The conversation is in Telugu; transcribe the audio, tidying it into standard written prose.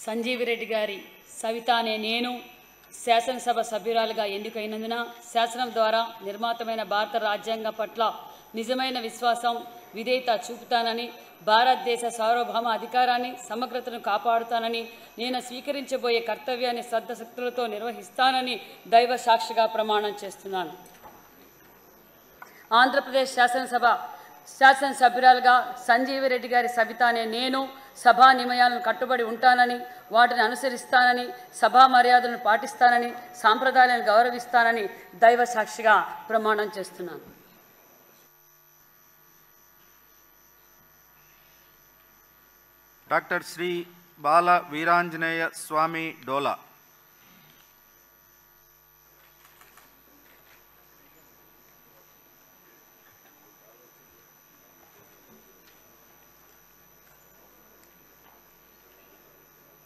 సంజీవిరెడ్డి గారి సవిత అనే నేను శాసనసభ సభ్యురాలుగా ఎన్నికైనందున శాసనం ద్వారా నిర్మాతమైన భారత రాజ్యాంగం పట్ల నిజమైన విశ్వాసం విధేయత చూపుతానని, భారతదేశ సార్వభౌమ అధికారాన్ని సమగ్రతను కాపాడుతానని, నేను స్వీకరించబోయే కర్తవ్యాన్ని శ్రద్ధశక్తులతో నిర్వహిస్తానని దైవ సాక్షిగా ప్రమాణం చేస్తున్నాను. ఆంధ్రప్రదేశ్ శాసనసభ్యురాలుగా సంజీవిరెడ్డి గారి సవిత అనే నేను సభా నియమాలను కట్టుబడి ఉంటానని, వాటిని అనుసరిస్తానని, సభా మర్యాదలను పాటిస్తానని, సాంప్రదాయాలను గౌరవిస్తానని దైవ సాక్షిగా ప్రమాణం చేస్తున్నాను. డాక్టర్ శ్రీ బాల వీరాంజనేయ స్వామి డోలా.